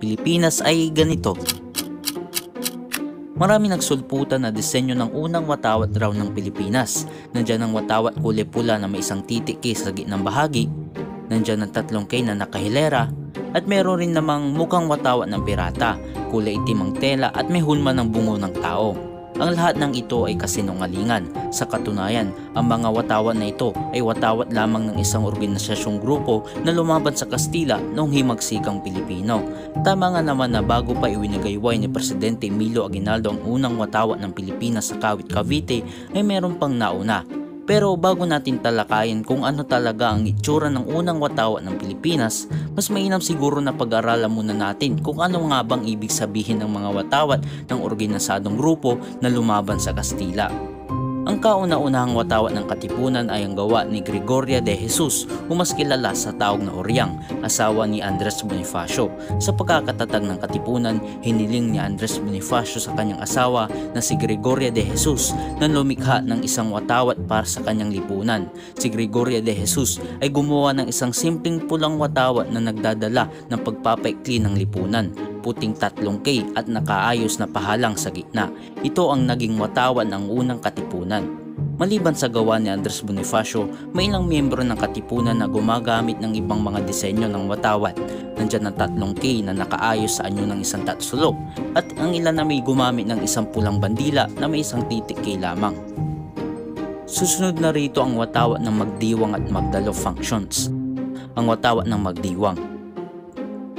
Pilipinas ay ganito. Marami nagsulputan na disenyo ng unang watawat raw ng Pilipinas. Nandiyan ang watawat kulay pula na may isang titik K sa gitnang bahagi. Nandiyan ang 3 K na nakahilera. At meron rin namang mukhang watawat ng pirata, kulay itim ang tela at may hulma ng bungo ng tao. Ang lahat ng ito ay kasinungalingan. Sa katunayan, ang mga watawat na ito ay watawat lamang ng isang organisasyong grupo na lumaban sa Kastila noong himagsikang Pilipino. Tama nga naman na bago pa iwinagayway ni Presidente Emilio Aguinaldo ang unang watawat ng Pilipinas sa Kawit, Cavite ay meron pang nauna. Pero bago natin talakayin kung ano talaga ang itsura ng unang watawat ng Pilipinas, mas mainam siguro na pag-aralan muna natin kung ano nga bang ibig sabihin ng mga watawat ng organisadong grupo na lumaban sa Kastila. Ang kauna-unahang watawat ng Katipunan ay ang gawa ni Gregoria de Jesus o mas kilala sa tawag na Oryang, asawa ni Andres Bonifacio. Sa pagkakatatag ng Katipunan, hiniling ni Andres Bonifacio sa kanyang asawa na si Gregoria de Jesus na lumikha ng isang watawat para sa kanyang lipunan. Si Gregoria de Jesus ay gumawa ng isang simpleng pulang watawat na nagdadala ng pagpapaikli ng lipunan, puting 3 K at nakaayos na pahalang sa gitna. Ito ang naging watawat ng unang Katipunan. Maliban sa gawa ni Andres Bonifacio, may ilang miyembro ng Katipunan na gumagamit ng ibang mga disenyo ng watawat. Nandiyan ang 3 K na nakaayos sa anyo ng isang tatsulok at ang ilan na may gumamit ng isang pulang bandila na may isang titik K lamang. Susunod na rito ang watawat ng magdiwang at magdalo functions. Ang watawat ng magdiwang.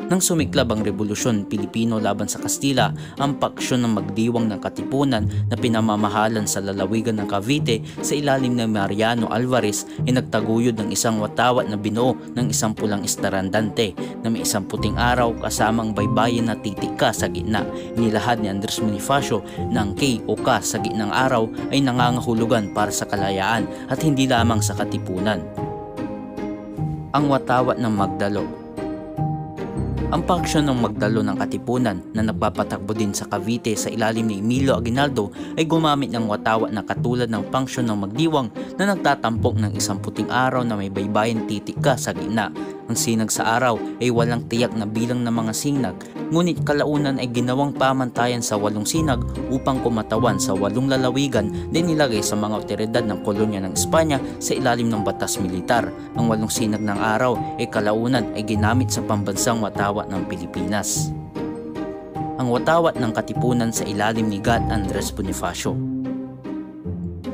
Nang sumiklab ang Rebolusyon Pilipino laban sa Kastila, ang paksyon ng magdiwang ng Katipunan na pinamamahalan sa lalawigan ng Cavite sa ilalim ng Mariano Alvarez ay nagtaguyod ng isang watawat na binuo ng isang pulang estarandante na may isang puting araw kasama ang baybayin na titik K sa gitna. Inilahad ni Andres Bonifacio na ang K o K sa gitnang araw ay nangangahulugan para sa kalayaan at hindi lamang sa Katipunan. Ang watawat ng magdalo. Ang paksyon ng magdalo ng Katipunan na nagpapatakbo din sa Cavite sa ilalim ni Emilio Aguinaldo ay gumamit ng watawat na katulad ng paksyon ng magdiwang na nagtatampok ng isang puting araw na may baybayin titik K sa gitna. Ang sinag sa araw ay walang tiyak na bilang ng mga sinag, ngunit kalaunan ay ginawang pamantayan sa 8 sinag upang kumatawan sa 8 lalawigan din nilagay sa mga otoridad ng kolonya ng Espanya sa ilalim ng batas militar. Ang 8 sinag ng araw ay kalaunan ay ginamit sa pambansang watawat ng Pilipinas. Ang watawat ng Katipunan sa ilalim ni God Andres Bonifacio.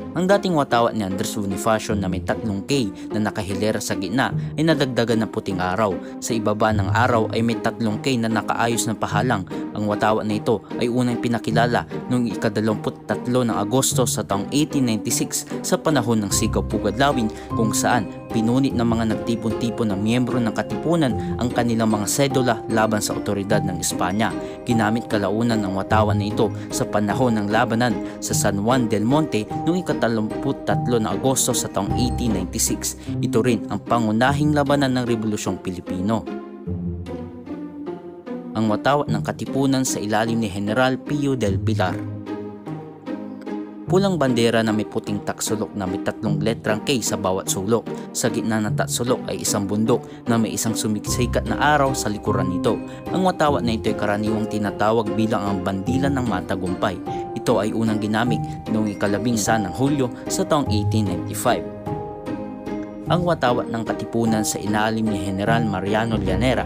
Ang dating watawat ni Andres Bonifacio na may 3 K na nakahilera sa gitna ay nadagdagan ng puting araw. Sa ibaba ng araw ay may 3 K na nakaayos na pahalang. Ang watawat na ito ay unang pinakilala noong ika-23 ng Agosto sa taong 1896 sa panahon ng Sigaw Pugadlawin, kung saan pinunit ng mga nagtipon-tipon na miyembro ng Katipunan ang kanilang mga sedula laban sa otoridad ng Espanya. Ginamit kalaunan ang watawat na ito sa panahon ng labanan sa San Juan del Monte noong ika-33 ng Agosto sa taong 1896. Ito rin ang pangunahing labanan ng Rebolusyong Pilipino. Ang watawat ng Katipunan sa ilalim ni General Pio del Pilar. Pulang bandera na may puting taksulok na may 3 letrang K sa bawat sulok. Sa gitna ng taksulok ay isang bundok na may isang sumisikat na araw sa likuran nito. Ang watawat na ito ay karaniwang tinatawag bilang ang bandilan ng matagumpay. Ito ay unang ginamit noong ika-11 ng Hulyo sa taong 1895. Ang watawat ng Katipunan sa ilalim ni General Mariano Llanera.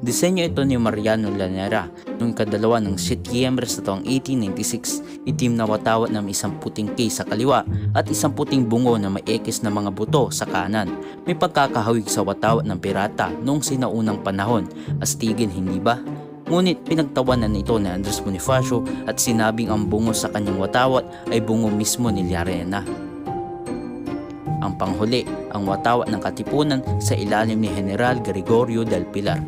Disenyo ito ni Mariano Llanera noong ika-2 ng Setyembre sa taong 1896. Itim na watawat na may isang puting K sa kaliwa at isang puting bungo na may X na mga buto sa kanan. May pagkakahawig sa watawat ng pirata noong sinaunang panahon. Astigin, hindi ba? Ngunit pinagtawanan nito ni Andres Bonifacio at sinabing ang bungo sa kanyang watawat ay bungo mismo ni Llarena. Ang panghuli, ang watawat ng Katipunan sa ilalim ni General Gregorio del Pilar.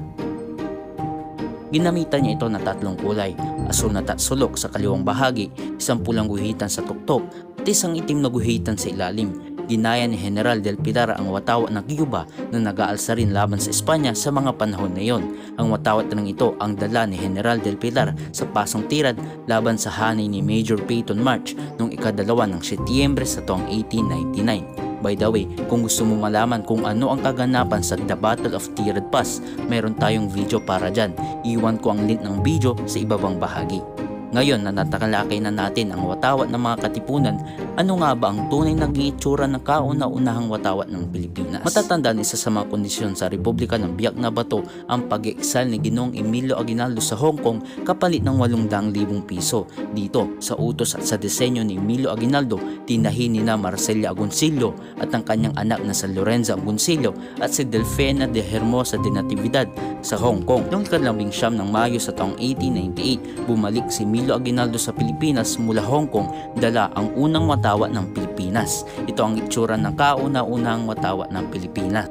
Ginamitan niya ito na 3 kulay, asul na tatsulok sa kaliwang bahagi, isang pulang guhitan sa tuktok at isang itim na guhitan sa ilalim. Ginaya ni General del Pilar ang watawat ng Cuba na nag-aalsa rin laban sa Espanya sa mga panahon na iyon. Ang watawat ng ito ang dala ni General del Pilar sa pasong tirad laban sa hanay ni Major Peyton March noong ika-2 ng Setyembre sa taong 1899. by the way, kung gusto mo malaman kung ano ang kaganapan sa The Battle of Tirad Pass, meron tayong video para dyan. Iwan ko ang link ng video sa ibabang bahagi. Ngayon na natakalakay na natin ang watawat ng mga katipunan, ano nga ba ang tunay na itsura ng kauna-unahang watawat ng Pilipinas? Matatandaan isa sa mga kondisyon sa Republika ng Biak na Bato ang pag-exile ni Ginoong Emilio Aguinaldo sa Hong Kong kapalit ng 800,000 piso. Dito, sa utos at sa disenyo ni Emilio Aguinaldo, tinahin ni na Marcelia Agoncillo at ang kanyang anak na si Lorenza Agoncillo at si Delfina de Hermosa de Natividad sa Hong Kong. Noong 19 ng Mayo sa taong 1898, bumalik si Emilio Aguinaldo sa Pilipinas mula Hong Kong, dala ang unang watawat ng Pilipinas. Ito ang itsura ng kauna-unahang watawat ng Pilipinas.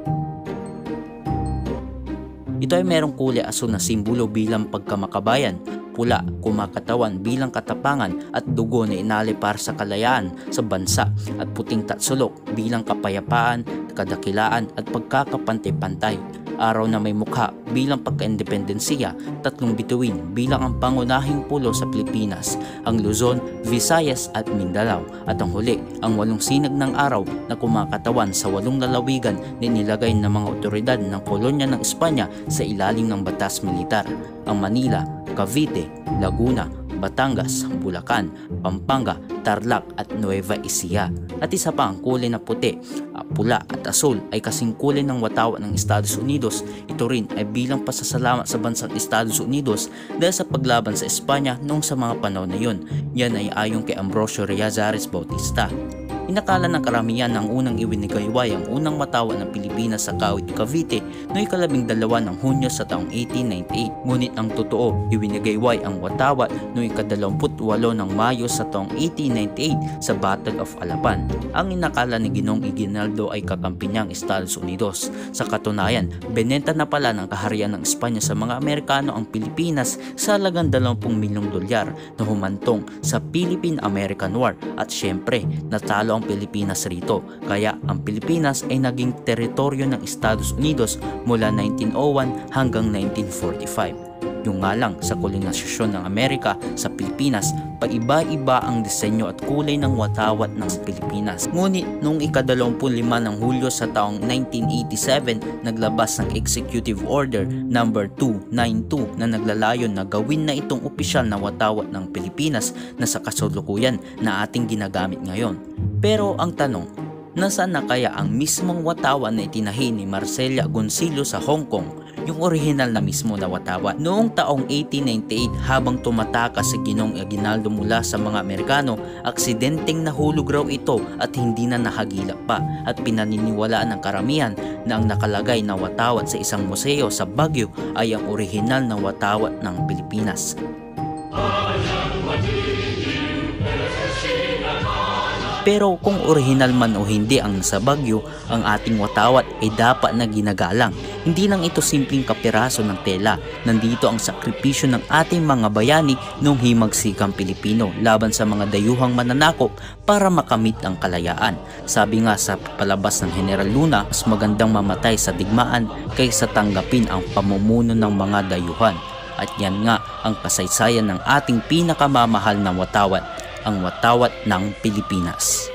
Ito ay merong kulay asul na simbolo bilang pagkamakabayan, pula, kumakatawan bilang katapangan at dugo na inalay para sa kalayaan sa bansa at puting tatsulok bilang kapayapaan, kadakilaan at pagkakapantay-pantay. Araw na may mukha bilang pagkaindependensiya, tatlong bituin bilang ang pangunahing pulo sa Pilipinas, ang Luzon, Visayas at Mindanao, at ang huli, ang 8 sinag ng araw na kumakatawan sa 8 lalawigan na nilagay ng mga otoridad ng kolonya ng Espanya sa ilalim ng batas militar, ang Manila, Cavite, Laguna, Batangas, Bulacan, Pampanga, Tarlac at Nueva Ecija. At isa pa ang kulay na puti, pula at asul ay kasing kulay ng watawat ng Estados Unidos. Ito rin ay bilang pasasalamat sa bansang Estados Unidos dahil sa paglaban sa Espanya noong sa mga panahon na yun. Yan ay ayon kay Ambrosio Riazares Bautista. Inakala ng karamihan ng unang iwinigayway ang unang watawat ng Pilipinas sa Kawit, Cavite noong 12 ng Hunyo sa taong 1898. Ngunit ang totoo, iwinigayway ang watawat noong 28 ng Mayo sa taong 1898 sa Battle of Alapan. Ang inakala ni Ginoong Aguinaldo ay kakampi niyang Estados Unidos. Sa katunayan, benenta na pala ng kaharian ng Espanya sa mga Amerikano ang Pilipinas sa halagang 20 milyong dolyar na humantong sa Philippine-American War, at syempre natalo ang Pilipinas rito, kaya ang Pilipinas ay naging teritoryo ng Estados Unidos mula 1901 hanggang 1945. Yung nga lang sa kolonisasyon ng Amerika sa Pilipinas, paiba-iba ang disenyo at kulay ng watawat ng Pilipinas. Ngunit noong 25 ng Hulyo sa taong 1987, naglabas ng Executive Order No. 292 na naglalayon na gawin na itong opisyal na watawat ng Pilipinas na sa kasalukuyan na ating ginagamit ngayon. Pero ang tanong, nasaan na kaya ang mismong watawat na itinahin ni Marcelia Agoncillo sa Hong Kong? Yung orihinal na mismo na watawat. Noong taong 1898, habang tumatakas si Ginoong Aguinaldo mula sa mga Amerikano, aksidenteng nahulog raw ito at hindi na nahagilap pa, at pinaniniwalaan ng karamihan na ang nakalagay na watawat sa isang museo sa Baguio ay ang orihinal na watawat ng Pilipinas. Pero kung orihinal man o hindi ang sa Baguio, ang ating watawat ay dapat na ginagalang. Hindi lang ito simpleng kapiraso ng tela. Nandito ang sakripisyo ng ating mga bayani noong himagsikang Pilipino laban sa mga dayuhang mananakop para makamit ang kalayaan. Sabi nga sa palabas ng General Luna, mas magandang mamatay sa digmaan kaysa tanggapin ang pamumuno ng mga dayuhan. At yan nga ang kasaysayan ng ating pinakamamahal na watawat, ang watawat ng Pilipinas.